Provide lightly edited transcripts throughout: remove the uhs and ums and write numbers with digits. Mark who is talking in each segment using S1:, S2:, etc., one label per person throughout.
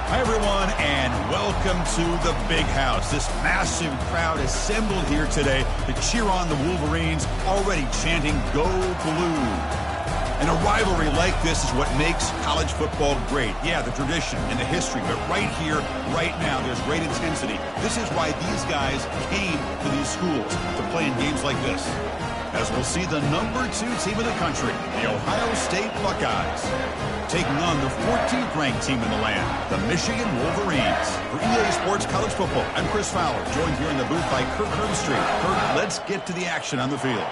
S1: Hi, everyone, and welcome to the Big House. This massive crowd assembled here today to cheer on the Wolverines, already chanting, "Go Blue." And a rivalry like this is what makes college football great. Yeah, the tradition and the history, but right here, right now, there's great intensity. This is why these guys came to these schools to play in games like this. As we'll see the number 2 team in the country, the Ohio State Buckeyes, taking on the 14th ranked team in the land, the Michigan Wolverines. For EA Sports College Football, I'm Chris Fowler, joined here in the booth by Kirk Herbstreit. Kirk, let's get to the action on the field.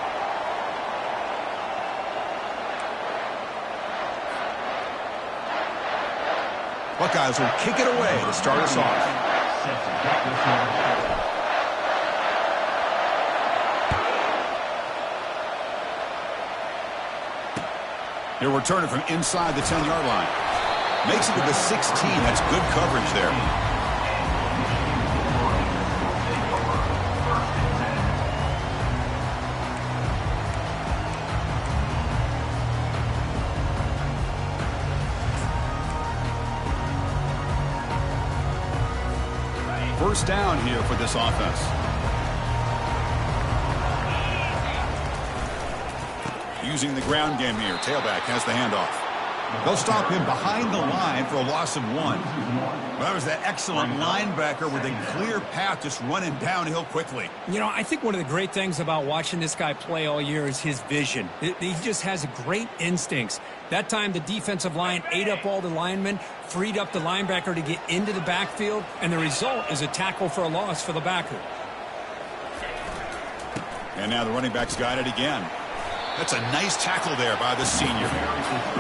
S1: Buckeyes will kick it away to start us off. He'll return it from inside the 10-yard line. Makes it to the 16. That's good coverage there. First down here for this offense. Using the ground game here. Tailback has the handoff. They'll stop him behind the line for a loss of 1. Well, that was that excellent linebacker with a clear path just running downhill quickly.
S2: You know, I think one of the great things about watching this guy play all year is his vision. He just has great instincts. That time, the defensive line ate up all the linemen, freed up the linebacker to get into the backfield, and the result is a tackle for a loss for the backer.
S1: And now the running back's got it again. That's a nice tackle there by the senior.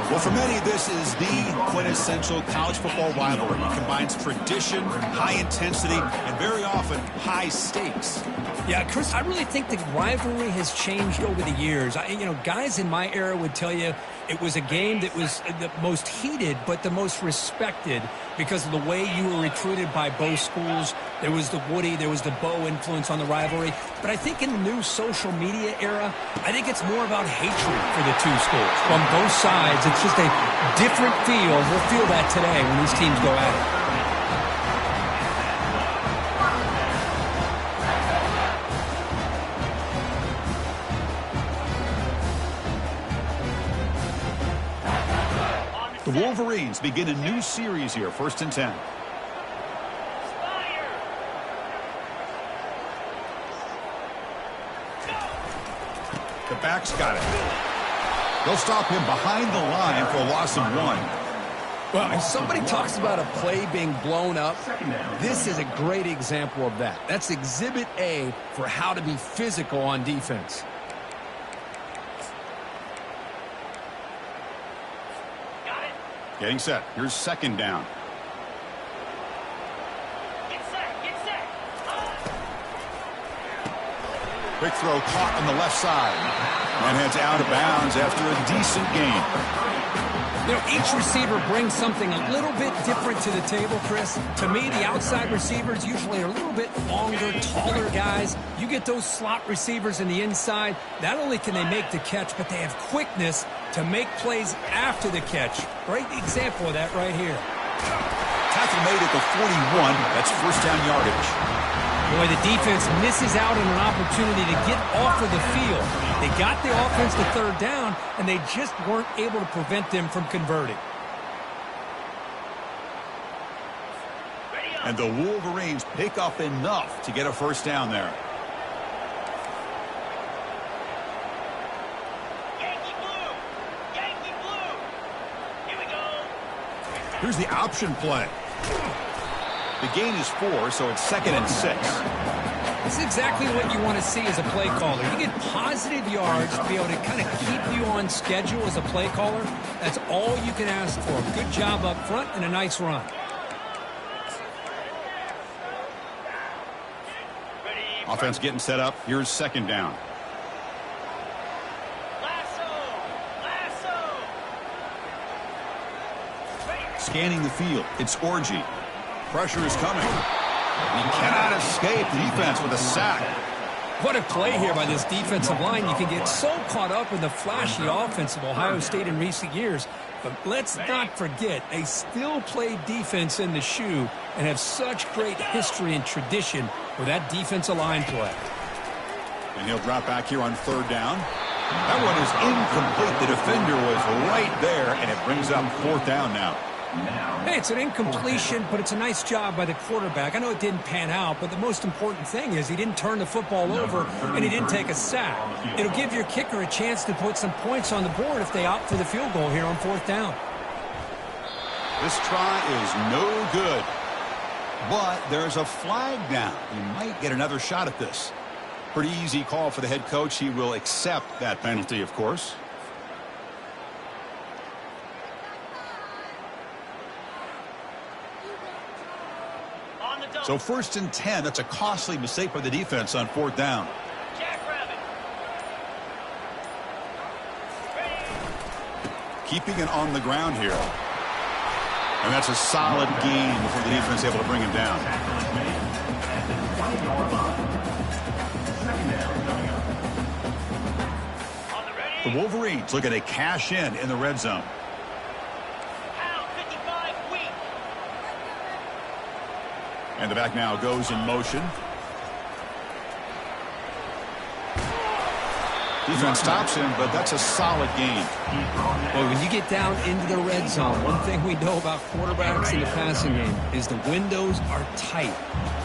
S1: Well, for many, this is the quintessential college football rivalry. It combines tradition, high intensity, and very often high stakes.
S2: Yeah, Chris, I really think the rivalry has changed over the years. Guys in my era would tell you it was a game that was the most heated but the most respected because of the way you were recruited by both schools. There was the Woody, there was the Bo influence on the rivalry. But I think in the new social media era, I think it's more about hatred for the two schools. From both sides, it's just a different feel. We'll feel that today when these teams go at it.
S1: The Wolverines begin a new series here, 1st and 10. The back's got it. They'll stop him behind the line for a loss of 1.
S2: Well, if somebody talks about a play being blown up, this is a great example of that. That's Exhibit A for how to be physical on defense.
S1: Getting set. Here's 2nd down.
S3: Get set.
S1: Quick throw caught on the left side. And heads out of bounds after a decent gain.
S2: You know, each receiver brings something a little bit different to the table, Chris. To me, the outside receivers usually are a little bit longer, taller guys. You get those slot receivers in the inside. Not only can they make the catch, but they have quickness to make plays after the catch. Great example of that right here.
S1: Tackle made at the 41. That's 1st down yardage.
S2: Boy, the defense misses out on an opportunity to get off of the field. They got the offense to 3rd down, and they just weren't able to prevent them from converting.
S1: And the Wolverines pick up enough to get a 1st down there.
S3: Yankee blue. Here we go.
S1: Here's the option play. The gain is 4, so it's 2nd and 6.
S2: This is exactly what you want to see as a play caller. You get positive yards to be able to kind of keep you on schedule as a play caller. That's all you can ask for. Good job up front and a nice run.
S1: Offense getting set up. Here's 2nd down. Scanning the field. It's Orgy. Pressure is coming. He cannot escape the defense with a sack.
S2: What a play here by this defensive line. You can get so caught up in the flashy offense of Ohio State in recent years. But let's not forget, they still play defense in the shoe and have such great history and tradition with that defensive line play.
S1: And he'll drop back here on 3rd down. That one is incomplete. The defender was right there, and it brings up 4th down now.
S2: Hey, it's an incompletion, but it's a nice job by the quarterback. I know it didn't pan out, but the most important thing is he didn't turn the football over and he didn't take a sack. It'll give your kicker a chance to put some points on the board if they opt for the field goal here on 4th down.
S1: This try is no good, but there's a flag down. He might get another shot at this. Pretty easy call for the head coach. He will accept that penalty, of course. So 1st and 10, that's a costly mistake by the defense on 4th down. Keeping it on the ground here. And that's a solid gain before the defense able to bring him down. The Wolverines looking to cash in the red zone. And the back now goes in motion. Defense stops him, but that's a solid gain.
S2: Boy, when you get down into the red zone, one thing we know about quarterbacks in the passing game is the windows are tight.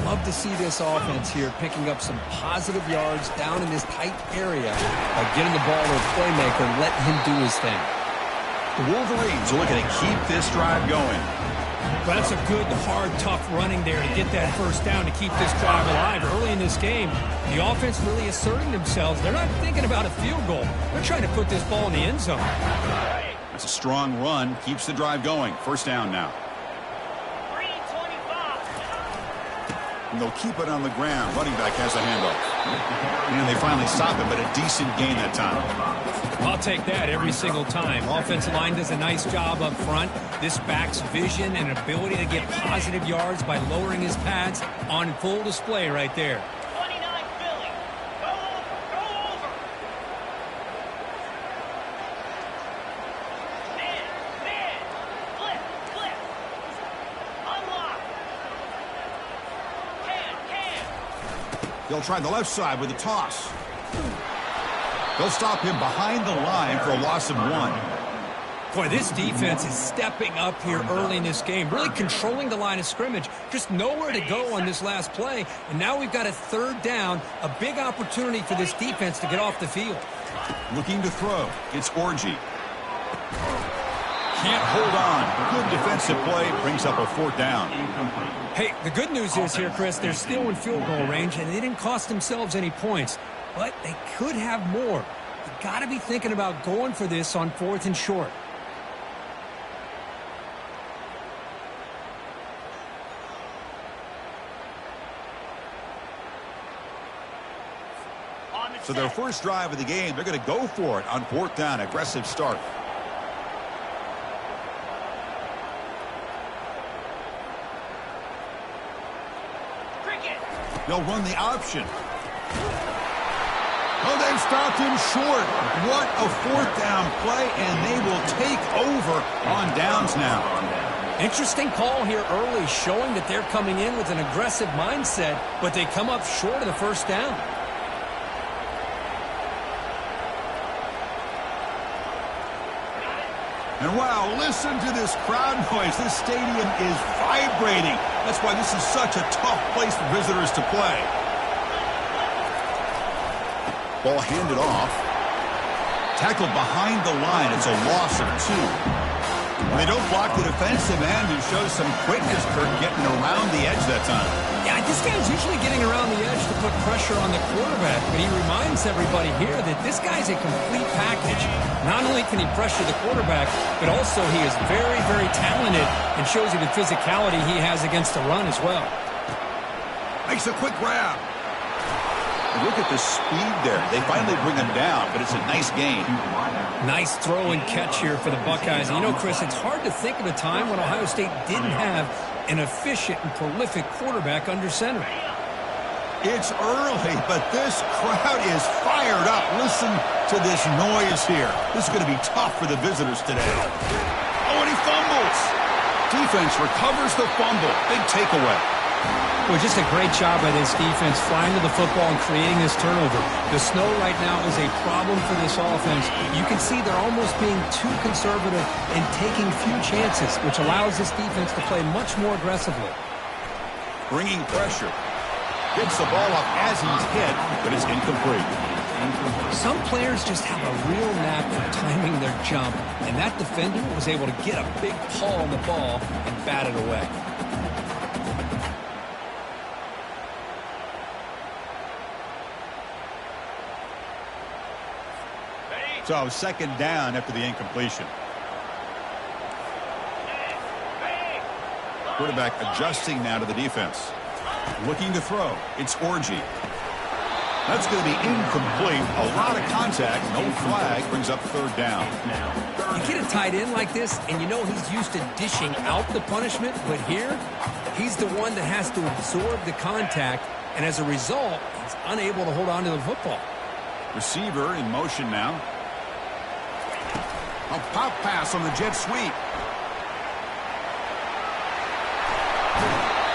S2: Love to see this offense here picking up some positive yards down in this tight area by getting the ball to a playmaker and letting him do his thing.
S1: The Wolverines are looking to keep this drive going.
S2: But that's a good, hard, tough running there to get that 1st down to keep this drive alive. Early in this game, the offense really asserting themselves. They're not thinking about a field goal. They're trying to put this ball in the end zone.
S1: That's a strong run. Keeps the drive going. 1st down now.
S3: 325.
S1: And they'll keep it on the ground. Running back has a handoff. And they finally stop it, but a decent gain that time.
S2: I'll take that every single time. Offensive line does a nice job up front. This back's vision and ability to get positive yards by lowering his pads on full display right there.
S3: 29 Philly. Go over. Man. Flip. Unlock. Can.
S1: They'll try the left side with a toss. They'll stop him behind the line for a loss of 1.
S2: Boy, this defense is stepping up here early in this game, really controlling the line of scrimmage. Just nowhere to go on this last play. And now we've got a 3rd down, a big opportunity for this defense to get off the field.
S1: Looking to throw. It's Orgy. Can't hold on. Good defensive play. Brings up a 4th down.
S2: Hey, the good news is here, Chris, they're still in field goal range, and they didn't cost themselves any points. But they could have more. You got to be thinking about going for this on 4th and short.
S1: So their first drive of the game, they're going to go for it on 4th down. Aggressive start. They'll run the option. Oh, they've stopped him short. What a 4th down play, and they will take over on downs now.
S2: Interesting call here early, showing that they're coming in with an aggressive mindset, but they come up short of the 1st down.
S1: And wow, listen to this crowd noise. This stadium is vibrating. That's why this is such a tough place for visitors to play. Ball handed off. Tackled behind the line. It's a loss of 2. They don't block the defensive end, who shows some quickness, Kirk, getting around the edge that time.
S2: Yeah, this guy's usually getting around the edge to put pressure on the quarterback, but he reminds everybody here that this guy's a complete package. Not only can he pressure the quarterback, but also he is very, very talented and shows you the physicality he has against the run as well.
S1: Makes a quick grab. And look at the speed there. They finally bring him down, but it's a nice gain.
S2: Nice throw and catch here for the Buckeyes. And you know, Chris, it's hard to think of a time when Ohio State didn't have an efficient and prolific quarterback under center.
S1: It's early, but this crowd is fired up. Listen to this noise here. This is going to be tough for the visitors today. Oh, and he fumbles. Defense recovers the fumble. Big takeaway.
S2: Well, just a great job by this defense flying to the football and creating this turnover. The snow right now is a problem for this offense. You can see they're almost being too conservative and taking few chances, which allows this defense to play much more aggressively.
S1: Bringing pressure. Gets the ball up as he's hit, but it's incomplete.
S2: Some players just have a real knack for timing their jump, and that defender was able to get a big paw on the ball and bat it away.
S1: So second down after the incompletion. Quarterback adjusting now to the defense. Looking to throw. It's Orgy. That's going to be incomplete. A lot of contact. No flag. Brings up third down.
S2: You get a tight end like this, and you know he's used to dishing out the punishment, but here, he's the one that has to absorb the contact, and as a result, he's unable to hold on to the football.
S1: Receiver in motion now. A pop pass on the jet sweep.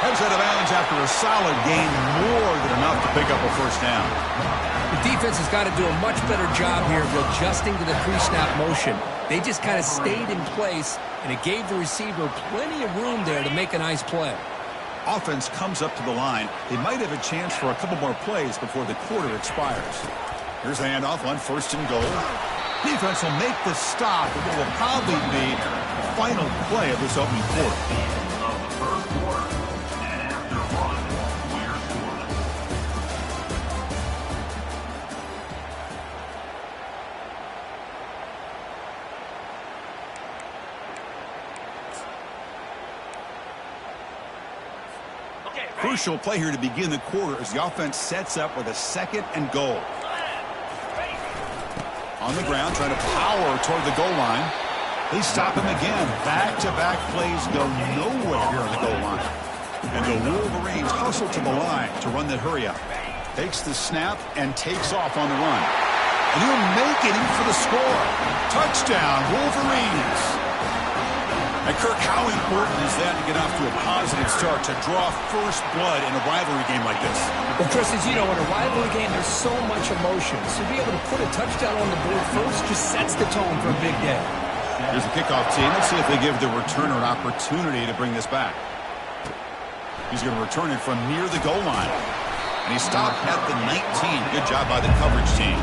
S1: Heads out of bounds after a solid gain, more than enough to pick up a first down.
S2: The defense has got to do a much better job here of adjusting to the pre-snap motion. They just kind of stayed in place, and it gave the receiver plenty of room there to make a nice play.
S1: Offense comes up to the line. They might have a chance for a couple more plays before the quarter expires. Here's the handoff on first and goal. Defense will make the stop at what will probably be the final play of this opening quarter. Crucial play here to begin the quarter as the offense sets up with a second and goal. On the ground, trying to power toward the goal line. They stop him again. Back-to-back plays go nowhere here on the goal line. And the Wolverines hustle to the line to run the hurry up. Takes the snap and takes off on the run. And he'll make it in for the score. Touchdown, Wolverines. And Kirk, how important is that to get off to a positive start, to draw first blood in a rivalry game like this?
S2: Well, Chris, as you know, in a rivalry game, there's so much emotion. So to be able to put a touchdown on the board first just sets the tone for a big day.
S1: Here's the kickoff team. Let's see if they give the returner an opportunity to bring this back. He's going to return it from near the goal line. And he stopped at the 19. Good job by the coverage team.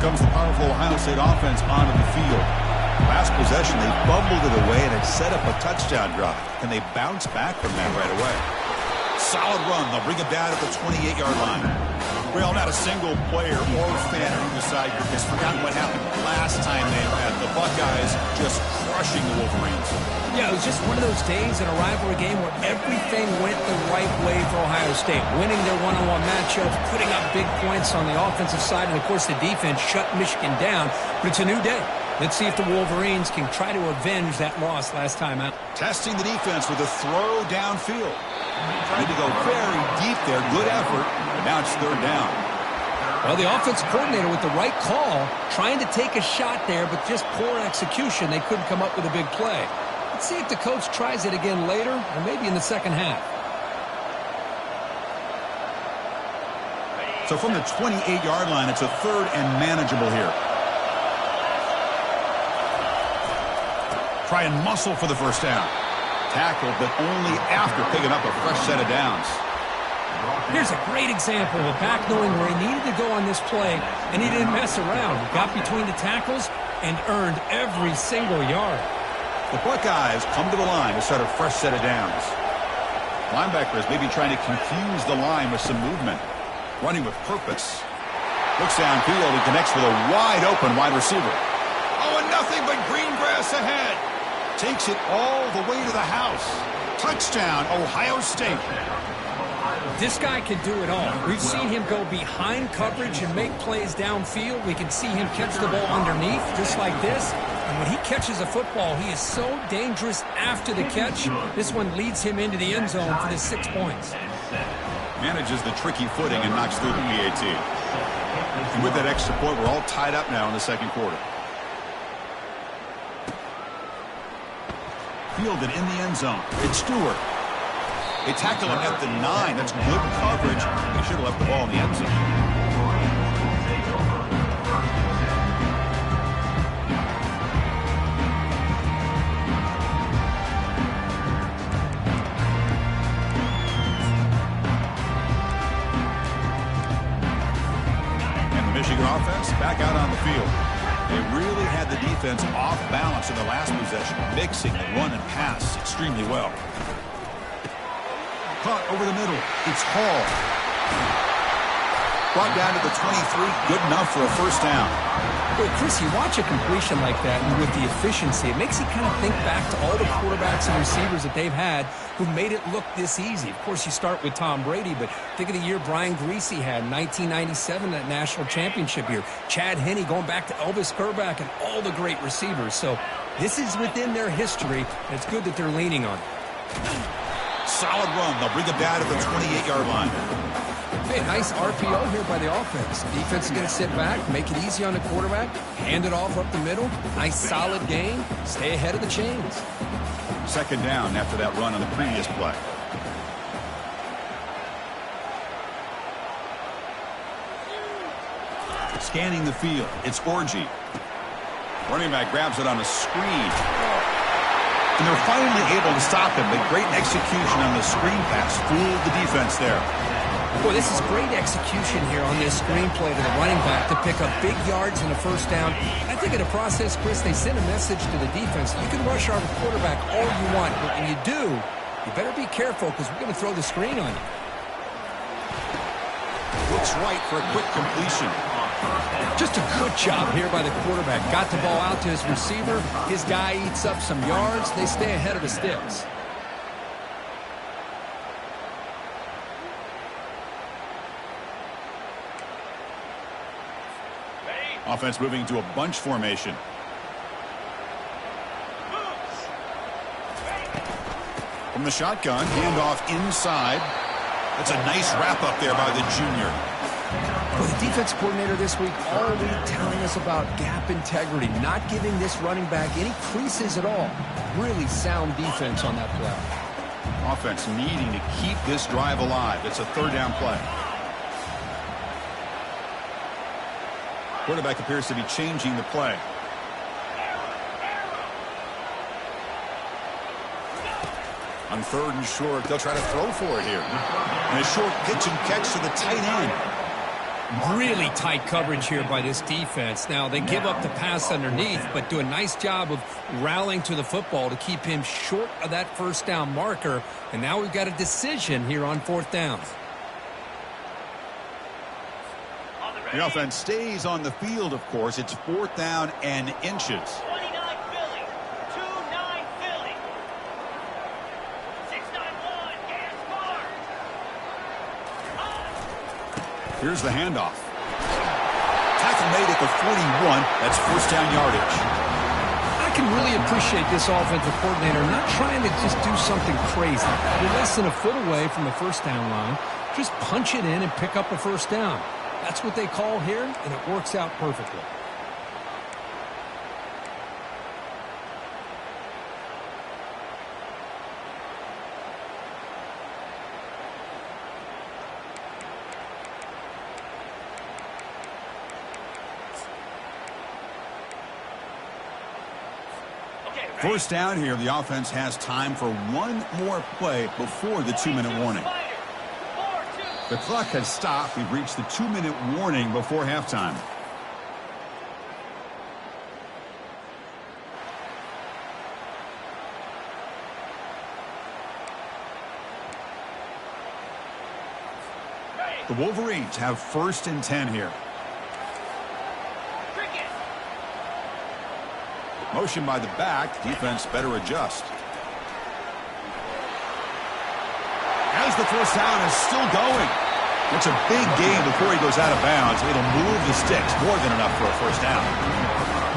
S1: Comes the powerful Ohio State offense onto the field. Last possession, they fumbled it away and it set up a touchdown drive. Can they bounce back from that right away? Solid run. They'll bring it down at the 28-yard line. Well, not a single player or fan on the side has forgotten what happened last time they met. The Buckeyes just crushing the Wolverines.
S2: Yeah, it was just one of those days in a rivalry game where everything went the right way for Ohio State. Winning their one-on-one matchup, putting up big points on the offensive side, and of course the defense shut Michigan down. But it's a new day. Let's see if the Wolverines can try to avenge that loss last time out.
S1: Testing the defense with a throw downfield. Trying to go very deep there. Good effort. But now it's third down.
S2: Well, the offensive coordinator with the right call, trying to take a shot there, but just poor execution. They couldn't come up with a big play. Let's see if the coach tries it again later, or maybe in the second half.
S1: So from the 28-yard line, it's a third and manageable here. Try and muscle for the first down. Tackled, but only after picking up a fresh set of downs.
S2: Here's a great example of a back knowing where he needed to go on this play, and he didn't mess around. He got between the tackles and earned every single yard.
S1: The Buckeyes come to the line to start a fresh set of downs. Linebackers maybe trying to confuse the line with some movement. Running with purpose. Looks downfield and connects with a wide-open wide receiver. Oh, and nothing but green grass ahead. Takes it all the way to the house. Touchdown, Ohio State.
S2: This guy can do it all. We've seen him go behind coverage and make plays downfield. We can see him catch the ball underneath, just like this. And when he catches a football, he is so dangerous after the catch. This one leads him into the end zone for the 6 points.
S1: Manages the tricky footing and knocks through the PAT. And with that extra point, we're all tied up now in the second quarter. Fielded in the end zone. It's Stewart. They tackle him at the 9. That's good coverage. They should have left the ball in the end zone. Michigan offense back out on the field. They really had the defense off balance in the last possession, mixing the run and pass extremely well. Caught over the middle. It's Hall. Brought down to the 23. Good enough for a first down.
S2: Well, Chris, you watch a completion like that, and with the efficiency, it makes you kind of think back to all the quarterbacks and receivers that they've had who made it look this easy. Of course, you start with Tom Brady, but think of the year Brian Greasy had in 1997, that national championship year. Chad Henne going back to Elvis Kerback and all the great receivers. So this is within their history, and it's good that they're leaning on it.
S1: Solid run. They'll bring it down to the 28-yard line.
S2: Hey, nice RPO here by the offense. Defense is going to sit back, make it easy on the quarterback, hand it off up the middle. Nice solid gain. Stay ahead of the chains.
S1: Second down after that run on the previous play. Scanning the field. It's Orji. Running back grabs it on a screen. And they're finally able to stop him. The great execution on the screen pass fooled the defense there.
S2: Boy, this is great execution here on this screenplay to the running back to pick up big yards in the first down. I think in the process, Chris, they send a message to the defense. You can rush our quarterback all you want, but when you do, you better be careful because we're going to throw the screen on you.
S1: Looks right for a quick completion.
S2: Just a good job here by the quarterback. Got the ball out to his receiver. His guy eats up some yards. They stay ahead of the sticks.
S1: Offense moving to a bunch formation. From the shotgun, handoff inside. That's a nice wrap up there by the junior.
S2: Well, the defense coordinator this week all week telling us about gap integrity, not giving this running back any creases at all. Really sound defense on that play.
S1: Offense needing to keep this drive alive. It's a third down play. Quarterback appears to be changing the play. On third and short, they'll try to throw for it here. And a short pitch and catch to the tight end.
S2: Really tight coverage here by this defense. Now, they give up the pass underneath, but do a nice job of rallying to the football to keep him short of that first down marker. And now we've got a decision here on fourth down.
S1: The offense stays on the field, of course. It's fourth down and inches.
S3: 29 Philly. 2-9 Philly. 6-9-1. Gas bar.
S1: Here's the handoff. Tackle made at the 41. That's first down yardage.
S2: I can really appreciate this offensive coordinator not trying to just do something crazy. You're less than a foot away from the first down line. Just punch it in and pick up a first down. That's what they call here, and it works out perfectly.
S1: First down here, the offense has time for one more play before the 2-minute warning. The clock has stopped. We've reached the 2-minute warning before halftime. The Wolverines have first and 10 here. Motion by the back. Defense better adjust. As the first down is still going. It's a big game before he goes out of bounds. It'll move the sticks more than enough for a first down.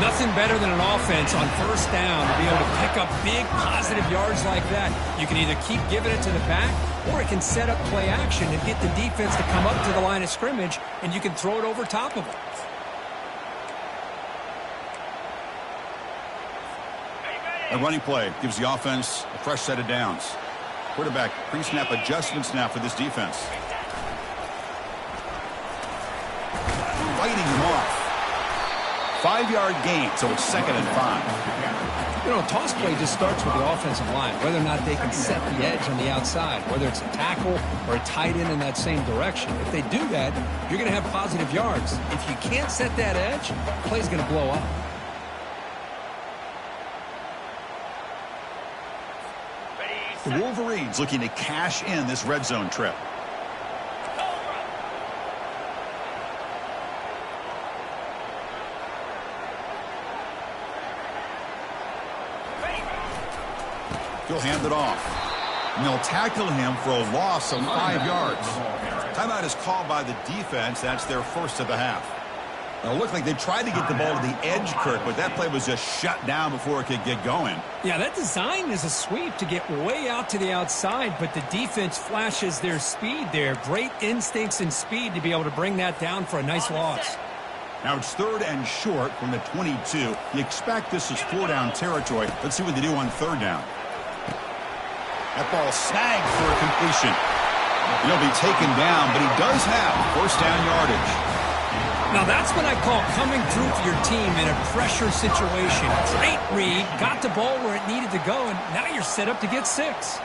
S2: Nothing better than an offense on first down to be able to pick up big positive yards like that. You can either keep giving it to the back, or it can set up play action and get the defense to come up to the line of scrimmage, and you can throw it over top of them.
S1: A running play gives the offense a fresh set of downs. Quarterback pre-snap adjustments now for this defense. Fighting him off. 5-yard gain, so it's 2nd and 5.
S2: You know, a toss play just starts with the offensive line, whether or not they can set the edge on the outside, whether it's a tackle or a tight end in that same direction. If they do that, you're going to have positive yards. If you can't set that edge, the play's going to blow up.
S1: The Wolverines looking to cash in this red zone trip. He'll hand it off. And they'll tackle him for a loss of 5 yards. Timeout is called by the defense. That's their first of the half. Now, it looked like they tried to get the ball to the edge, Kirk, but that play was just shut down before it could get going.
S2: Yeah, that design is a sweep to get way out to the outside, but the defense flashes their speed there. Great instincts and speed to be able to bring that down for a nice loss.
S1: Now it's 3rd and short from the 22. You expect this is 4-down territory. Let's see what they do on 3rd down. That ball snagged for a completion. He'll be taken down, but he does have first down yardage.
S2: Now that's what I call coming through for your team in a pressure situation. Great read, got the ball where it needed to go, and now you're set up to get 6.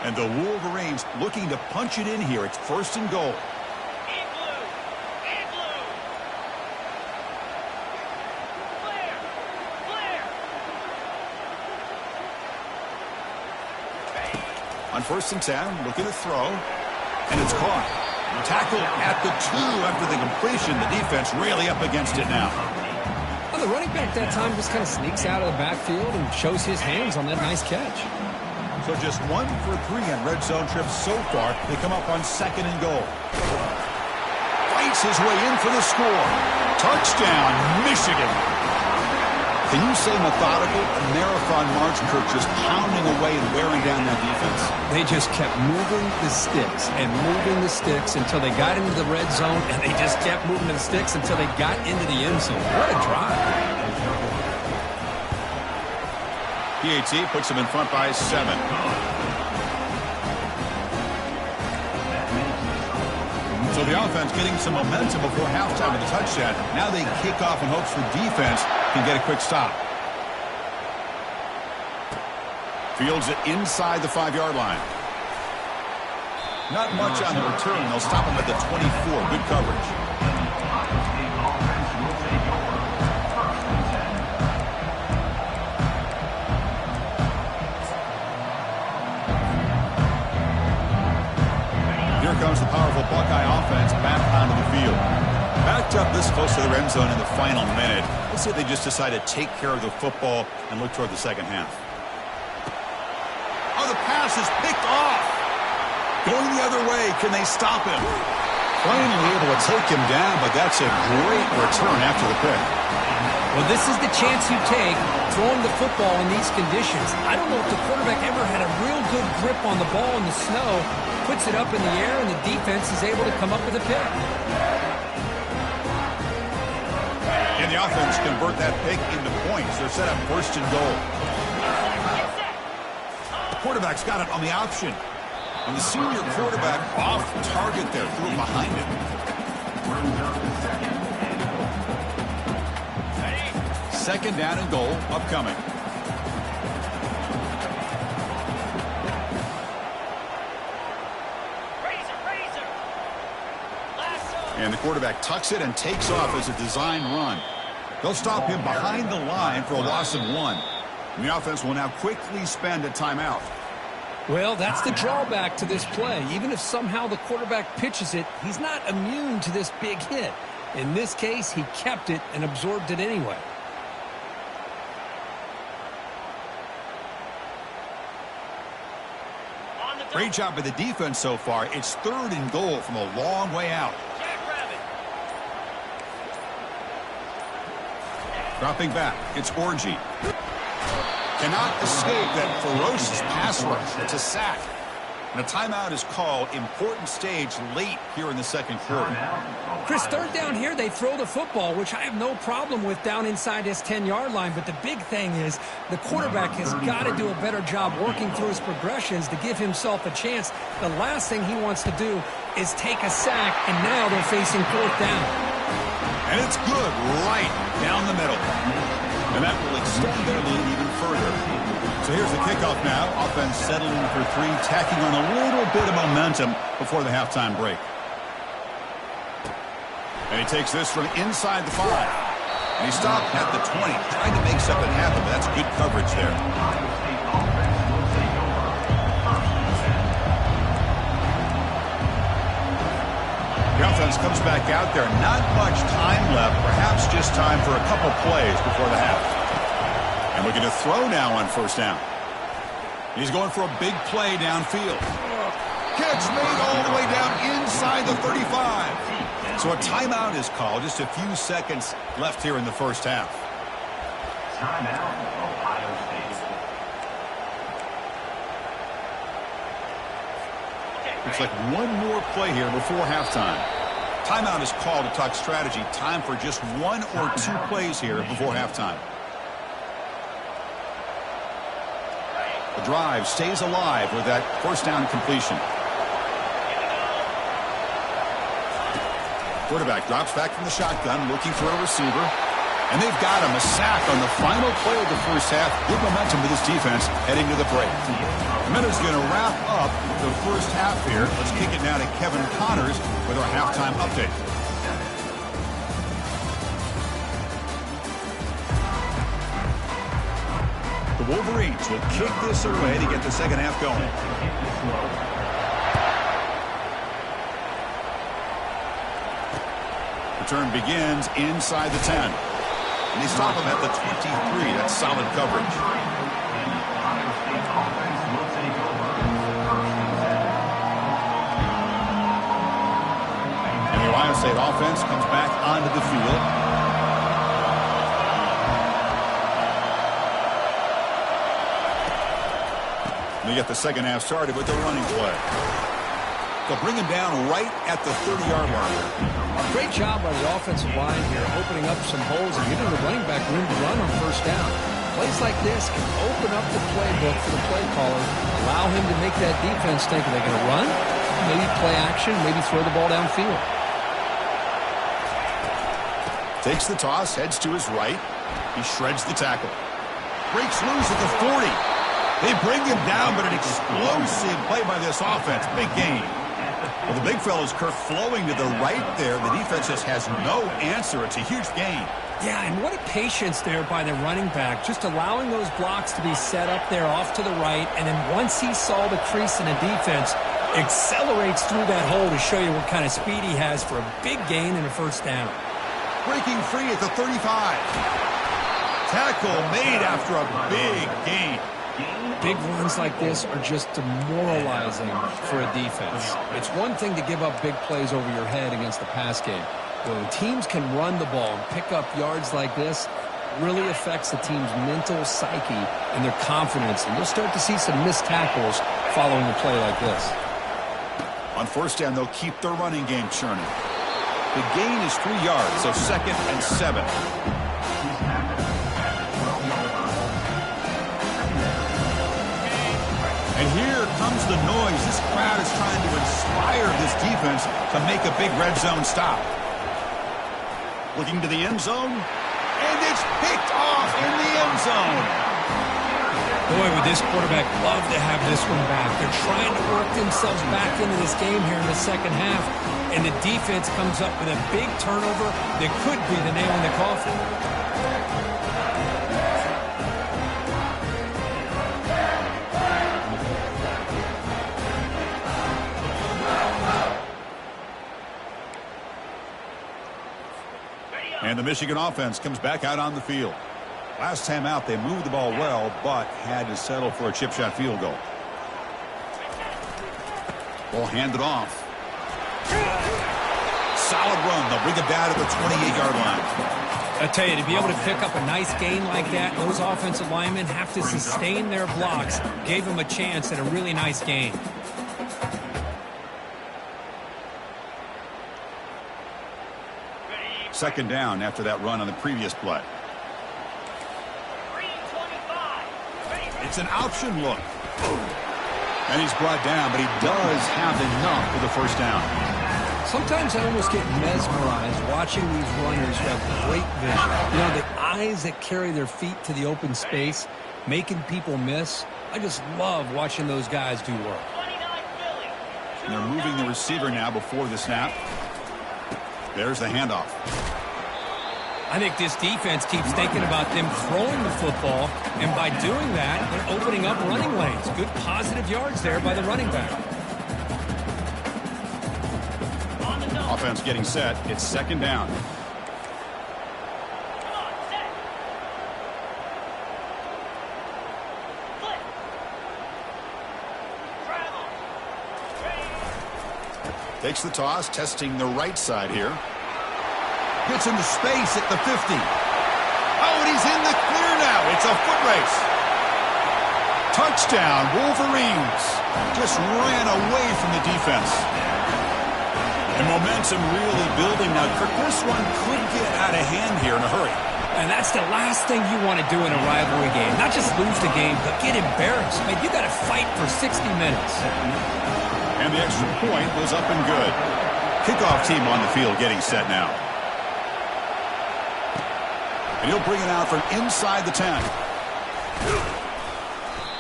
S1: And the Wolverines looking to punch it in here. It's 1st and goal. On 1st and 10, looking to throw, and it's caught. Tackled at the 2 after the completion. The defense really up against it now.
S2: Well, the running back that time just kind of sneaks out of the backfield and shows his hands on that nice catch.
S1: So just 1 for 3 on red zone trips so far. They come up on 2nd and goal. Fights his way in for the score. Touchdown, Michigan. Can you say methodical? A marathon march, Kirk, just pounding away and wearing down that defense.
S2: They just kept moving the sticks and moving the sticks until they got into the red zone, and they just kept moving the sticks until they got into the end zone. What a drive.
S1: PAT puts them in front by 7. So the offense getting some momentum before halftime of the touchdown. Now they kick off in hopes the defense can get a quick stop. Fields it inside the 5-yard line. Not much on the return. They'll stop him at the 24. Good coverage. Here comes the powerful Buckeye offense back onto the field. Backed up this close to the end zone in the final minute. Let's say they just decide to take care of the football and look toward the second half. Oh, the pass is picked off. Going the other way. Can they stop him? Finally able to take him down, but that's a great return after the pick.
S2: Well, this is the chance you take throwing the football in these conditions. I don't know if the quarterback ever had a real good grip on the ball in the snow, puts it up in the air, and the defense is able to come up with a pick.
S1: And the offense convert that pick into points. They're set up 1st and goal. The quarterback's got it on the option. And the senior quarterback off target there, threw it behind him. 2nd down and goal upcoming. And the quarterback tucks it and takes off as a design run. They'll stop him behind the line for a loss of 1. And the offense will now quickly spend a timeout.
S2: Well, that's the drawback to this play. Even if somehow the quarterback pitches it, he's not immune to this big hit. In this case, he kept it and absorbed it anyway.
S3: On the
S1: Great job by the defense so far. It's 3rd and goal from a long way out.
S3: Jackrabbit.
S1: Dropping back, it's Orgy. Cannot escape that ferocious pass rush. It's a sack. And a timeout is called. Important stage late here in the second quarter.
S2: Chris, 3rd down here, they throw the football, which I have no problem with down inside his 10-yard line. But the big thing is the quarterback has got to do a better job working through his progressions to give himself a chance. The last thing he wants to do is take a sack, and now they're facing 4th down.
S1: And it's good right down the middle. And that will extend their lead even further. So here's the kickoff now. Offense settling for 3, tacking on a little bit of momentum before the halftime break. And he takes this from inside the 5. And he stopped at the 20, trying to make something happen, but that's good coverage there. The offense comes back out there. Not much time left. Perhaps just time for a couple plays before the half. And looking to throw now on 1st down. He's going for a big play downfield. Catch made all the way down inside the 35. So a timeout is called. Just a few seconds left here in the first half.
S4: Timeout, Ohio State.
S1: Looks like one more play here before halftime. Timeout is called to talk strategy. Time for just 1 or 2 plays here before halftime. The drive stays alive with that 1st down completion. Quarterback drops back from the shotgun, looking for a receiver. And they've got him, a sack on the final play of the first half. Good momentum with this defense heading to the break. The Minutes going to wrap up the first half here. Let's kick it now to Kevin Connors with our halftime update. The Wolverines will kick this away to get the second half going. Return begins inside the 10. And they stop him at the 23. That's solid coverage. And the Ohio State offense comes back onto the field. They get the second half started with the running play. They'll bring him down right at the 30-yard line.
S2: Great job by the offensive line here, opening up some holes and giving the running back room to run on 1st down. Plays like this can open up the playbook for the play caller, allow him to make that defense think, are they going to run? Maybe play action, maybe throw the ball downfield.
S1: Takes the toss, heads to his right. He shreds the tackle. Breaks loose at the 40. They bring him down, but an explosive play by this offense. Big gain. Well, the big fella's Kirk flowing to the right there. The defense just has no answer. It's a huge gain.
S2: Yeah, and what a patience there by the running back, just allowing those blocks to be set up there off to the right, and then once he saw the crease in the defense, accelerates through that hole to show you what kind of speed he has for a big gain and a 1st down.
S1: Breaking free at the 35. Tackle made after a big gain.
S2: Big runs like this are just demoralizing for a defense. It's one thing to give up big plays over your head against the pass game. But when teams can run the ball and pick up yards like this, it really affects the team's mental psyche and their confidence. And you'll start to see some missed tackles following a play like this.
S1: On 1st down, they'll keep their running game churning. The gain is 3 yards, so 2nd and 7. And here comes the noise. This crowd is trying to inspire this defense to make a big red zone stop. Looking to the end zone, and it's picked off in the end zone.
S2: Boy, would this quarterback love to have this one back. They're trying to work themselves back into this game here in the second half, and the defense comes up with a big turnover that could be the nail in the coffin.
S1: And the Michigan offense comes back out on the field. Last time out, they moved the ball well, but had to settle for a chip shot field goal. Ball handed off. Solid run. They'll bring it back to the 28-yard line.
S2: I tell you, to be able to pick up a nice gain like that, those offensive linemen have to sustain their blocks. Gave them a chance at a really nice gain.
S1: Second down after that run on the previous play.
S3: 325.
S1: It's an option look. And he's brought down, but he does have enough for the first down.
S2: Sometimes I almost get mesmerized watching these runners who have great vision. You know, the eyes that carry their feet to the open space, making people miss. I just love watching those guys do work.
S3: 29 Philly.
S1: And they're moving the receiver now before the snap. There's the handoff.
S2: I think this defense keeps thinking about them throwing the football, and by doing that, they're opening up running lanes. Good positive yards there by the running back.
S1: Offense getting set. It's second down.
S3: Come on, set. Flip. Travel. Ready.
S1: Takes the toss, testing the right side here. Gets into space at the 50. Oh, and he's in the clear now. It's a foot race. Touchdown, Wolverines. Just ran away from the defense. And momentum really building now. Kirk, this one could get out of hand here in a hurry.
S2: And that's the last thing you want to do in a rivalry game. Not just lose the game, but get embarrassed. I mean, you got to fight for 60 minutes.
S1: And the extra point was up and good. Kickoff team on the field getting set now. And he'll bring it out from inside the 10.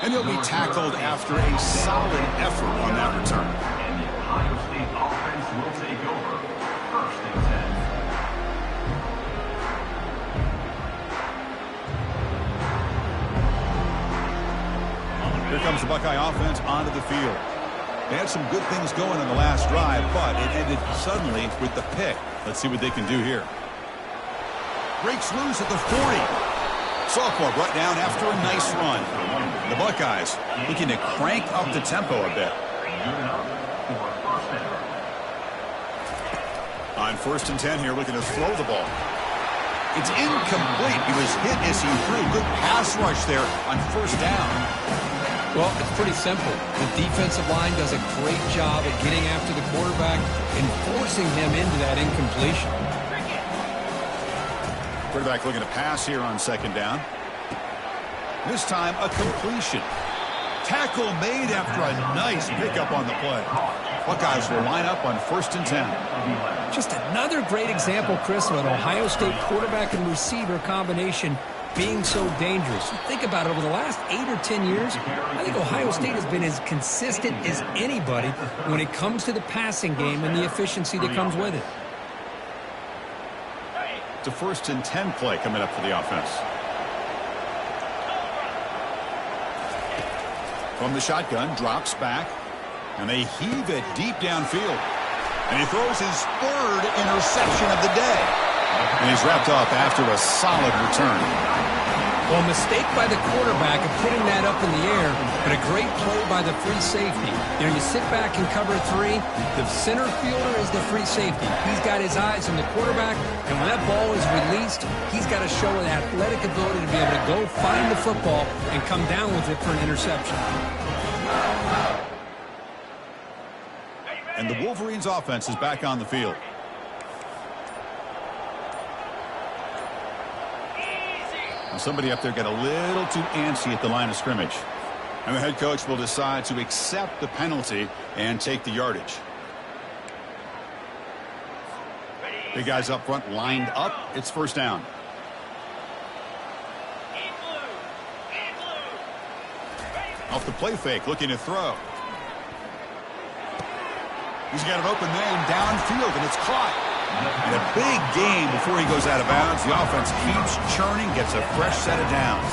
S1: And he'll be tackled after a solid effort on that return.
S4: And the Ohio State offense will take over. First and 10.
S1: Here comes the Buckeye offense onto the field. They had some good things going on the last drive, but it ended suddenly with the pick. Let's see what they can do here. Breaks loose at the 40. Sophomore brought down after a nice run. The Buckeyes looking to crank up the tempo a bit. On first and 10 here, looking to throw the ball. It's incomplete. He was hit as he threw. Good pass rush there on first down.
S2: Well, it's pretty simple. The defensive line does a great job at getting after the quarterback and forcing him into that incompletion.
S1: Quarterback looking to pass here on second down. This time a completion. Tackle made after a nice pickup on the play. Buckeyes will line up on first and 10.
S2: Just another great example, Chris, of an Ohio State quarterback and receiver combination being so dangerous. You think about it, over the last 8 or 10 years, I think Ohio State has been as consistent as anybody when it comes to the passing game and the efficiency that comes with it.
S1: It's a first and 10 play coming up for the offense. From the shotgun, drops back, and they heave it deep downfield. And he throws his third interception of the day. And he's wrapped up after a solid return.
S2: Well, mistake by the quarterback of putting that up in the air, but a great play by the free safety. You know, you sit back and cover three. The center fielder is the free safety. He's got his eyes on the quarterback, and when that ball is released, he's got to show an athletic ability to be able to go find the football and come down with it for an interception.
S1: And the Wolverines offense is back on the field. And somebody up there got a little too antsy at the line of scrimmage. And the head coach will decide to accept the penalty and take the yardage. Big guys up front lined up. It's first down. Off the play fake, looking to throw. He's got an open man downfield, and it's caught. And a big game before he goes out of bounds. The offense keeps churning, gets a fresh set of downs.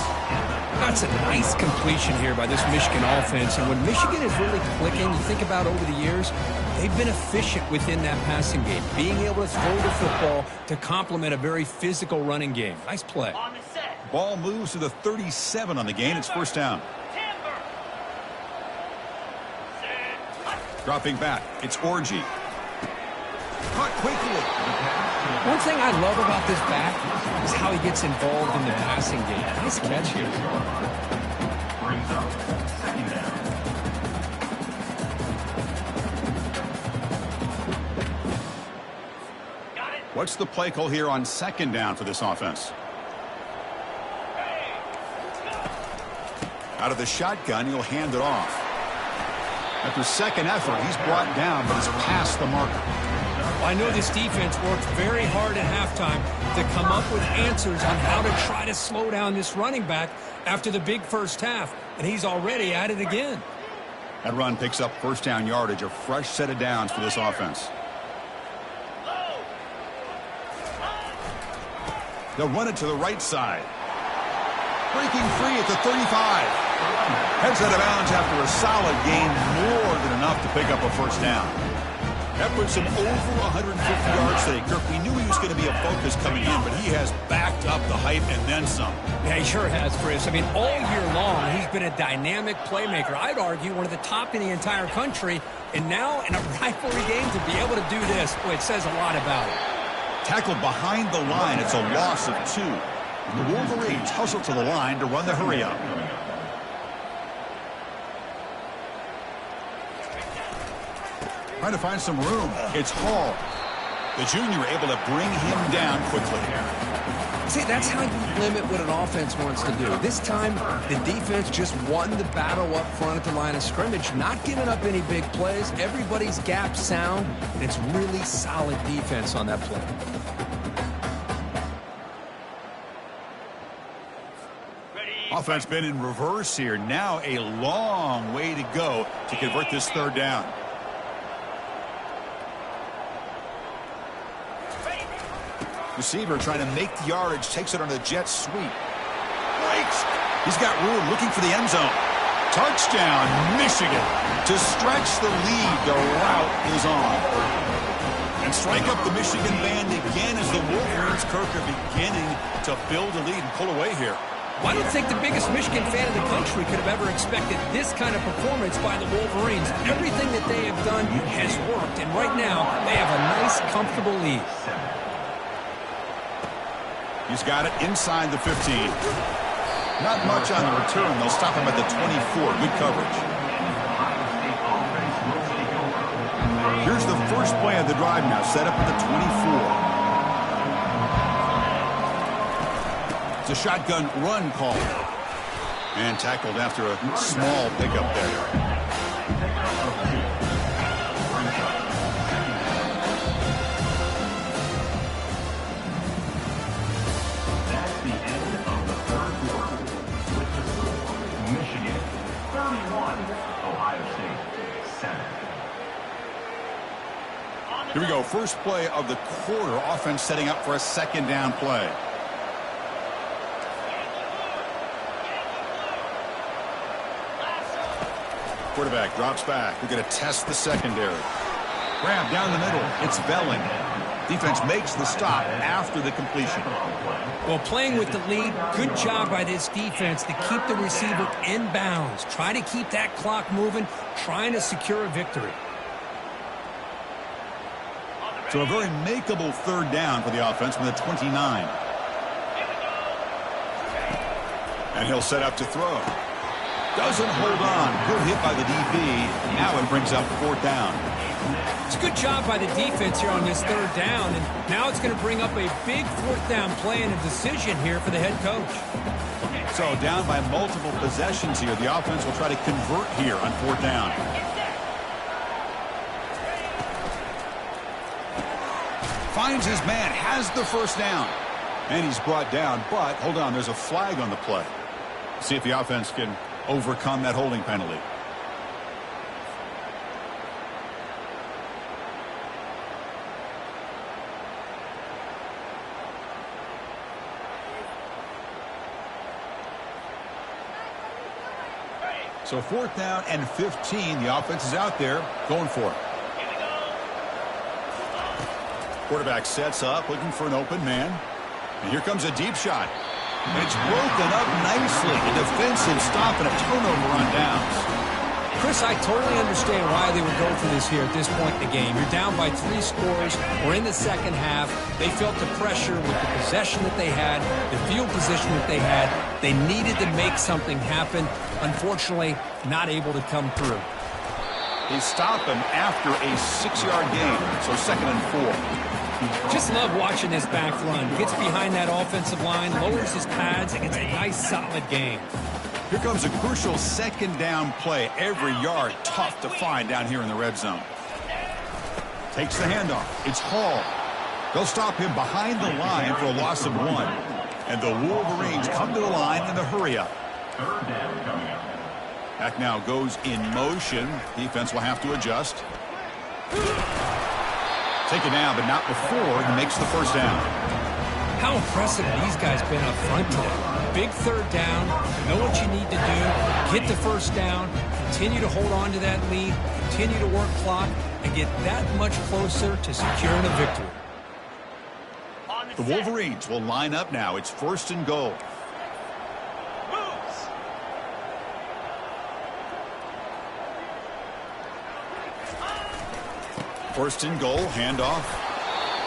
S2: That's a nice completion here by this Michigan offense. And when Michigan is really clicking, you think about over the years, they've been efficient within that passing game, being able to throw the football to complement a very physical running game. Nice play.
S3: On the set.
S1: Ball moves to the 37 on the gain. It's first down.
S3: Timber. Set.
S1: Dropping back, it's Orji. Caught quickly.
S2: One thing I love about this back is how he gets involved in the passing game. Nice catch here.
S4: Brings up second down.
S3: Got it.
S1: What's the play call here on second down for this offense?
S3: Hey, let's go.
S1: Out of the shotgun, he'll hand it off. After second effort, he's brought down, but he's past the marker.
S2: Well, I know this defense worked very hard at halftime to come up with answers on how to try to slow down this running back after the big first half, and he's already at it again.
S1: That run picks up first down yardage, a fresh set of downs for this offense.
S3: Low.
S1: They'll run it to the right side. Breaking free at the 35. Heads out of bounds after a solid gain, more than enough to pick up a first down. That puts him over 150 yards today. Kirk, we knew he was going to be a focus coming in, but he has backed up the hype and then some.
S2: Yeah, he sure has, Chris. I mean, all year long, he's been a dynamic playmaker. I'd argue one of the top in the entire country. And now in a rivalry game to be able to do this, boy, it says a lot about it.
S1: Tackled behind the line. It's a loss of 2. The Wolverines hustle to the line to run the hurry-up. Trying to find some room. It's Hall. The junior able to bring him down quickly.
S2: See, that's how you limit what an offense wants to do. This time, the defense just won the battle up front at the line of scrimmage, not giving up any big plays. Everybody's gap sound, and it's really solid defense on that play.
S1: Offense been in reverse here. Now a long way to go to convert this third down. Receiver trying to make the yardage, takes it on the jet sweep. Breaks. He's got room, looking for the end zone. Touchdown, Michigan. To stretch the lead, the route is on. And strike up the Michigan band again as the Wolverines, Kirk, are beginning to build a lead and pull away here.
S2: Well, I don't think the biggest Michigan fan in the country could have ever expected this kind of performance by the Wolverines. Everything that they have done has worked, and right now they have a nice, comfortable lead.
S1: He's got it inside the 15. Not much on the return. They'll stop him at the 24. Good coverage. Here's the first play of the drive now, set up at the 24. It's a shotgun run call. And tackled after a small pickup there. Here we go, first play of the quarter. Offense setting up for a second down play. Quarterback drops back. We're going to test the secondary. Grab down the middle. It's Belling. Defense makes the stop after the completion.
S2: Well, playing with the lead, good job by this defense to keep the receiver in bounds. Try to keep that clock moving, trying to secure a victory.
S1: So a very makeable third down for the offense from the 29. And he'll set up to throw. Doesn't hold on. Good hit by the DB. Now it brings up fourth down.
S2: It's a good job by the defense here on this third down. And now it's going to bring up a big fourth down play and a decision here for the head coach.
S1: So down by multiple possessions here. The offense will try to convert here on fourth down. Finds his man, has the first down. And he's brought down, but hold on, there's a flag on the play. See if the offense can overcome that holding penalty. So fourth down and 15. The offense is out there going for it. Quarterback sets up, looking for an open man. And here comes a deep shot. And it's broken up nicely. A defensive stop and a turnover on downs.
S2: Chris, I totally understand why they would go for this here at this point in the game. You're down by 3 scores. We're in the second half. They felt the pressure with the possession that they had, the field position that they had. They needed to make something happen. Unfortunately, not able to come through.
S1: They stop him after a 6-yard gain, so 2nd and 4.
S2: Just love watching this back run. Gets behind that offensive line, lowers his pads, and gets a nice, solid gain.
S1: Here comes a crucial 2nd down play. Every yard tough to find down here in the red zone. Takes the handoff. It's Hall. They'll stop him behind the line for a loss of 1. And the Wolverines come to the line in the hurry-up.
S4: 3rd down coming up.
S1: Back now goes in motion. Defense will have to adjust. Taken down, but not before he makes the 1st down.
S2: How impressive have these guys been up front today? Big 3rd down, know what you need to do, get the 1st down, continue to hold on to that lead, continue to work clock, and get that much closer to securing a victory.
S1: The Wolverines will line up now. It's 1st and goal.
S3: Moves.
S1: 1st and goal, handoff.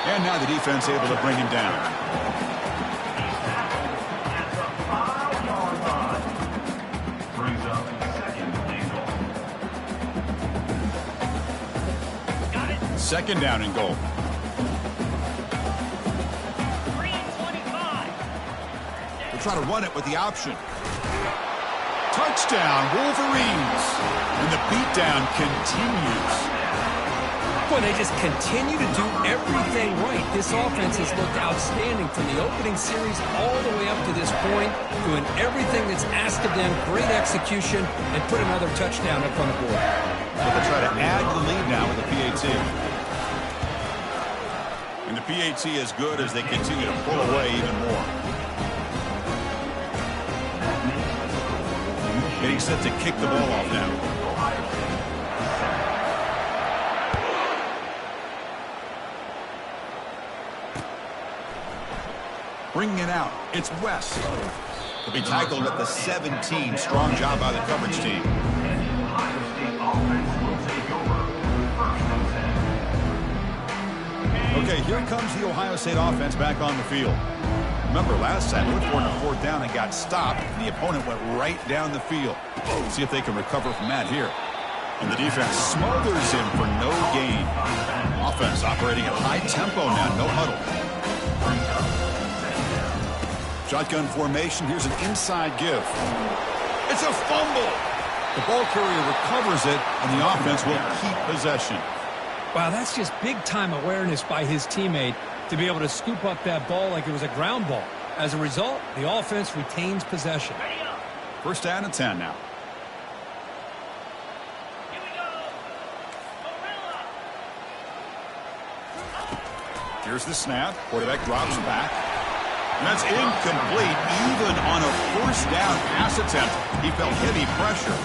S1: And now the defense able to bring him down.
S4: Brings up 2nd and goal.
S3: Got it.
S1: 2nd down and goal.
S3: 3:25.
S1: They'll try to run it with the option. Touchdown, Wolverines. And the beatdown continues.
S2: Boy, they just continue to do everything right. This offense has looked outstanding from the opening series all the way up to this point, doing everything that's asked of them, great execution, and put another touchdown up on the board.
S1: But they'll try to add to the lead now with the PAT. And the PAT is good as they continue to pull away even more. Getting set to kick the ball off now. Bringing it out, it's West. He'll be tackled at the 17. Strong job by the coverage team.
S4: Ohio State offense will take over. 1st and 10.
S1: Okay, here comes the Ohio State offense back on the field. Remember, last time they went for it on 4th down and got stopped, and the opponent went right down the field. See if they can recover from that here. And the defense smothers him for no gain. Offense operating at high tempo now, no huddle. Shotgun formation. Here's an inside give. It's a fumble. The ball carrier recovers it, and the offense will keep possession.
S2: Wow, that's just big-time awareness by his teammate to be able to scoop up that ball like it was a ground ball. As a result, the offense retains possession.
S3: Ready up.
S1: 1st down and 10 now.
S3: Here we go. Gorilla.
S1: Here's the snap. Quarterback drops back. And that's incomplete, even on a 1st down pass attempt. He felt heavy pressure.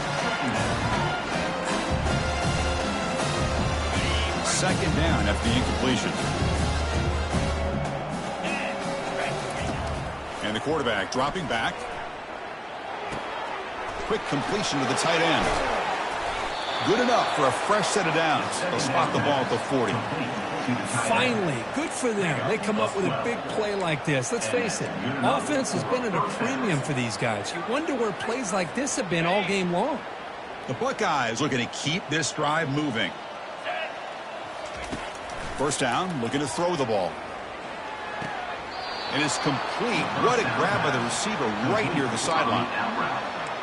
S1: 2nd down after the incompletion. And the quarterback dropping back. Quick completion to the tight end. Good enough for a fresh set of downs. They'll spot the ball at the 40.
S2: Finally, good for them. They come up with a big play like this. Let's face it, offense has been at a premium for these guys. You wonder where plays like this have been all game long.
S1: The Buckeyes looking to keep this drive moving. 1st down, looking to throw the ball. And it's complete. What a grab by the receiver right near the sideline.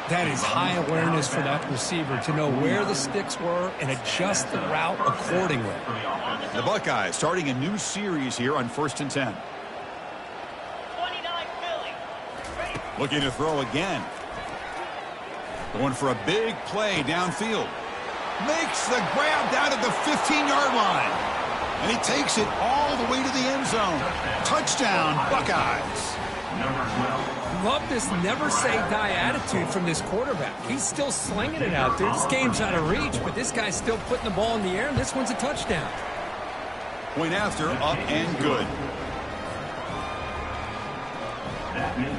S2: That is high awareness for that receiver to know where the sticks were and adjust the route accordingly.
S1: The Buckeyes starting a new series here on 1st and 10.
S3: 29 Philly. Ready.
S1: Looking to throw again. Going for a big play downfield. Makes the grab down at the 15-yard line. And he takes it all the way to the end zone. Touchdown, Buckeyes.
S4: Number 12.
S2: Love this never-say-die attitude from this quarterback. He's still slinging it out there. This game's out of reach, but this guy's still putting the ball in the air, and this one's a touchdown.
S1: Point after, up and good.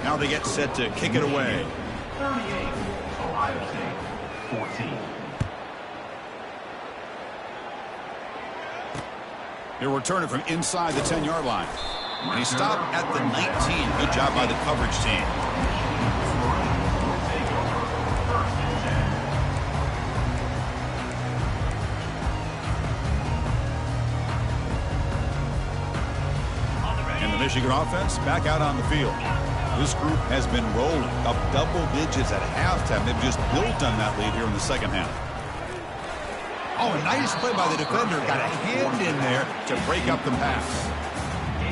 S1: Now they get set to kick it away.
S4: 38. Ohio State 14.
S1: He'll return it from inside the 10-yard line. And he stopped at the 19. Good job by the coverage team. And the Michigan offense back out on the field. This group has been rolling up double digits at halftime. They've just built on that lead here in the second half. Oh, a nice play by the defender. Got a hand in there to break up the pass.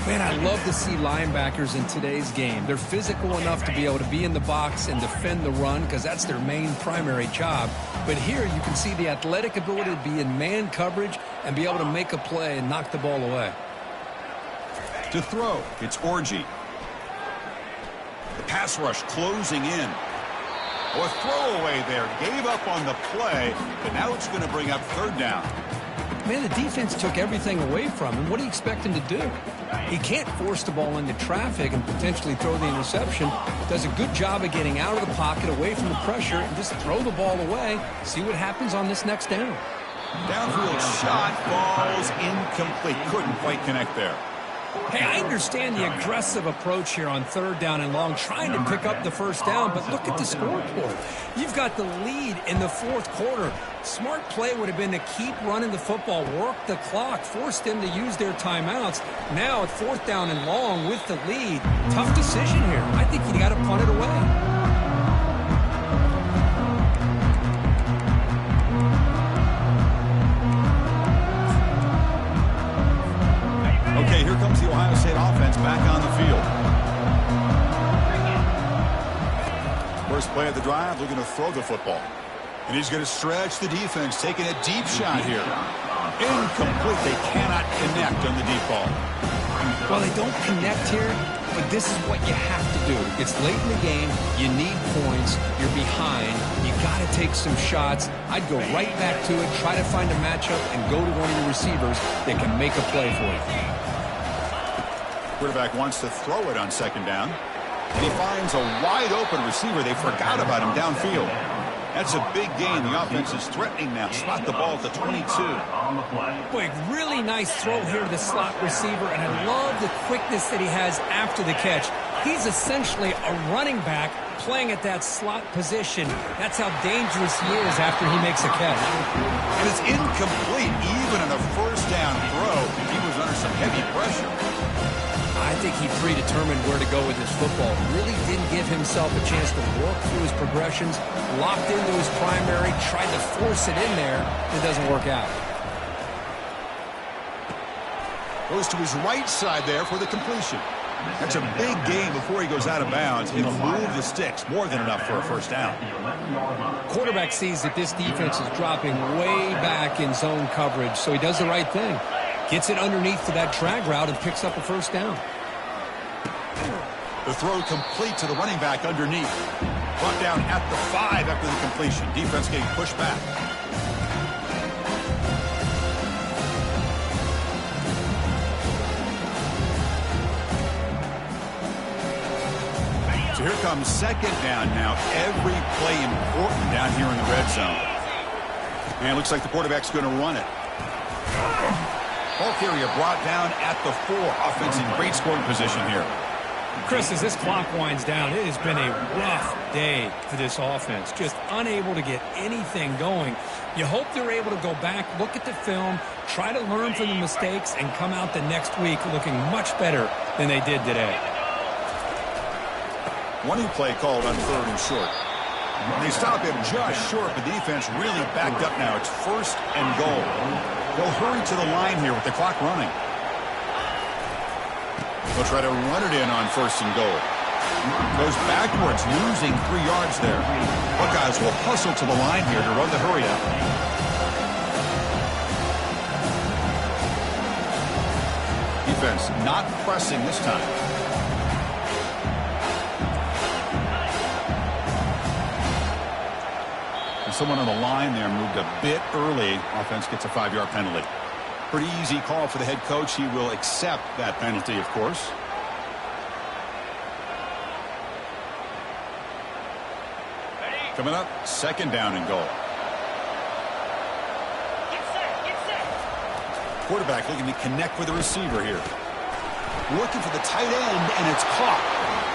S2: Man, I love to see linebackers in today's game. They're physical enough to be able to be in the box and defend the run because that's their main primary job. But here you can see the athletic ability to be in man coverage and be able to make a play and knock the ball away.
S1: To throw, it's Orji. The pass rush closing in. Oh, a throwaway there. Gave up on the play, but now it's going to bring up third down.
S2: Man, the defense took everything away from him. What do you expect him to do? He can't force the ball into traffic and potentially throw the interception. Does a good job of getting out of the pocket, away from the pressure, and just throw the ball away. See what happens on this next down.
S1: Downfield shot falls incomplete. Couldn't quite connect there.
S2: Hey, I understand the aggressive approach here on third down and long, trying to pick up the first down, but look at the scoreboard. You've got the lead in the fourth quarter. Smart play would have been to keep running the football, work the clock, force them to use their timeouts. Now at fourth down and long with the lead. Tough decision here. I think you got to punt it away.
S1: Okay, here comes the Ohio State offense back on the field. First play of the drive, looking to throw the football. And he's going to stretch the defense, taking a deep shot here. Incomplete. They cannot connect on the deep ball.
S2: Well, they don't connect here, but this is what you have to do. It's late in the game. You need points. You're behind. You got to take some shots. I'd go right back to it, try to find a matchup, and go to one of your receivers that can make a play for you.
S1: Quarterback wants to throw it on second down. And he finds a wide-open receiver. They forgot about him downfield. That's a big gain. The offense is threatening now. Spot the ball at the 22.
S2: Boy, really nice throw here to the slot receiver, and I love the quickness that he has after the catch. He's essentially a running back playing at that slot position. That's how dangerous he is after he makes a catch.
S1: And it's incomplete. Even on a first down throw, he was under some heavy pressure.
S2: I think he predetermined where to go with his football. Really didn't give himself a chance to work through his progressions, locked into his primary, tried to force it in there. It doesn't work out.
S1: Goes to his right side there for the completion. That's a big gain before he goes out of bounds. He'll move the sticks, more than enough for a first down.
S2: Quarterback sees that this defense is dropping way back in zone coverage, so he does the right thing. Gets it underneath to that drag route and picks up a first down.
S1: The throw complete to the running back underneath. Brought down at the 5 after the completion. Defense getting pushed back. So here comes second down now. Every play important down here in the red zone. And it looks like the quarterback's going to run it. Ball carrier brought down at the 4. Offense in great scoring position here.
S2: Chris, as this clock winds down, it has been a rough day for this offense. Just unable to get anything going. You hope they're able to go back, look at the film, try to learn from the mistakes, and come out the next week looking much better than they did today.
S1: One play called on third and short. They stop him just short, but the defense really backed up now. It's first and goal. They'll hurry to the line here with the clock running. They'll try to run it in on first and goal. Goes backwards, losing 3 yards there. Buckeyes will hustle to the line here to run the hurry up. Defense not pressing this time. And someone on the line there moved a bit early. Offense gets a 5-yard penalty. Pretty easy call for the head coach. He will accept that penalty, of course. Coming up, second down and goal.
S3: Get set, get set.
S1: quarterback looking to connect with the receiver here. Looking for the tight end, and it's caught.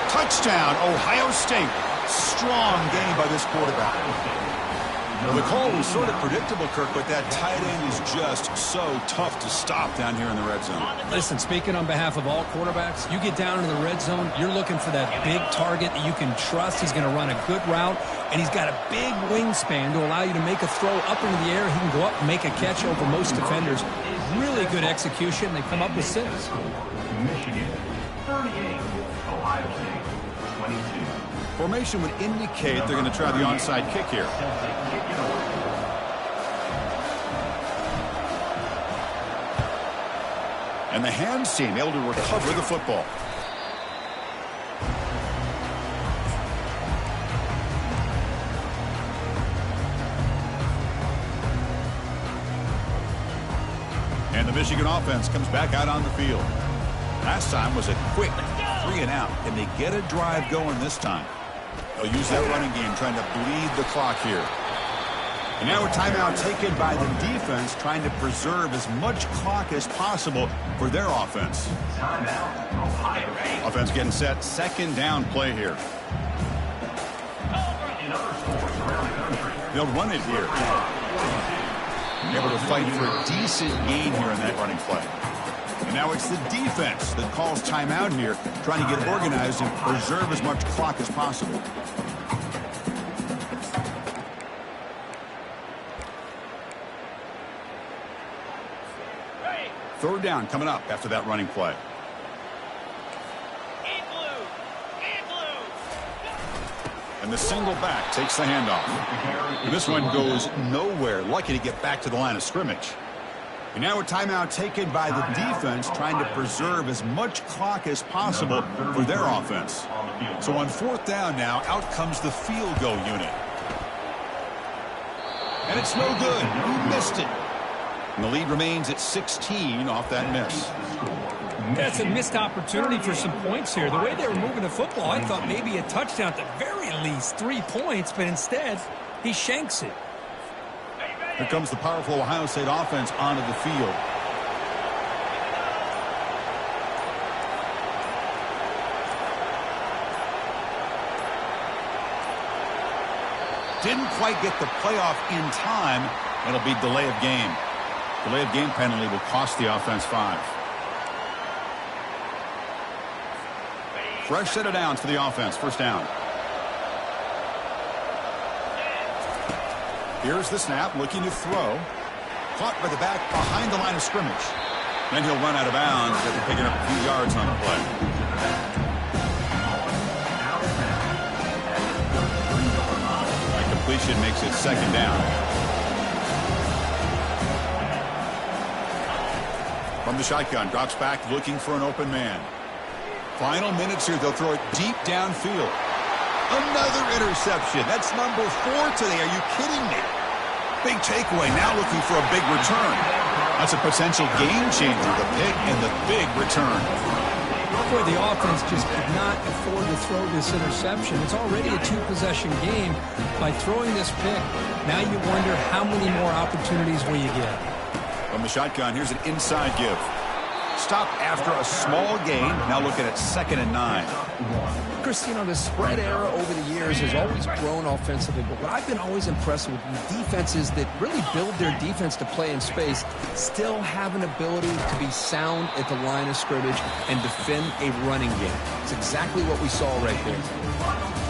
S1: Touchdown, Ohio State. Strong game by this quarterback. Well, the call was sort of predictable, Kirk, but that tight end is just so tough to stop down here in the red zone.
S2: Listen, speaking on behalf of all quarterbacks, you get down into the red zone, you're looking for that big target that you can trust. He's going to run a good route, and he's got a big wingspan to allow you to make a throw up into the air. He can go up and make a catch over most defenders. Really good execution. They come up with 6.
S4: Michigan, 38. Ohio State, 22.
S1: Formation would indicate they're going to try the onside kick here. And the hands team able to recover the football. And the Michigan offense comes back out on the field. Last time was a quick 3 and out. Can they get a drive going this time? They'll use that running game trying to bleed the clock here. And now a timeout taken by the defense trying to preserve as much clock as possible for their offense.
S4: Timeout, Ohio State.
S1: Offense getting set. Second down play here.
S4: In other sports around the country,
S1: They'll run it here. Able to fight for a decent gain here in that running play. And now it's the defense that calls timeout here, trying to get organized and preserve as much clock as possible. Third down coming up after that running play.
S3: In blue. In blue.
S1: And the single back takes the handoff. And this one goes nowhere. Lucky to get back to the line of scrimmage. And now a timeout taken by the defense trying to preserve as much clock as possible for their offense. So on 4th down now, out comes the field goal unit. And it's no good. He missed it. And the lead remains at 16 off that miss.
S2: That's a missed opportunity for some points here. The way they were moving the football, I thought maybe a touchdown at the very least, 3 points, but instead he shanks it.
S1: Here comes the powerful Ohio State offense onto the field. Didn't quite get the playoff in time. It'll be delay of game. Delay of game penalty will cost the offense 5. Fresh set of downs for the offense. First down. Here's the snap, looking to throw. Caught by the back behind the line of scrimmage. Then he'll run out of bounds after picking up a few yards on the play. That completion makes it second down. From the shotgun, drops back looking for an open man. Final minutes here, they'll throw it deep downfield. Another interception. That's number 4 today. Are you kidding me? Big takeaway. Now looking for a big return. That's a potential game changer. The pick and the big return.
S2: Boy, the offense just could not afford to throw this interception. It's already a 2-possession game. By throwing this pick, now you wonder how many more opportunities will you get.
S1: From the shotgun, here's an inside give. Stopped after a small gain. Now looking at 2nd and 9.
S2: Christine, the spread era over the years has always grown offensively, but what I've been always impressed with defenses that really build their defense to play in space still have an ability to be sound at the line of scrimmage and defend a running game. It's exactly what we saw right there.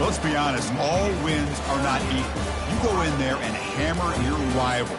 S1: Let's be honest, all wins are not equal. You go in there and hammer your rival.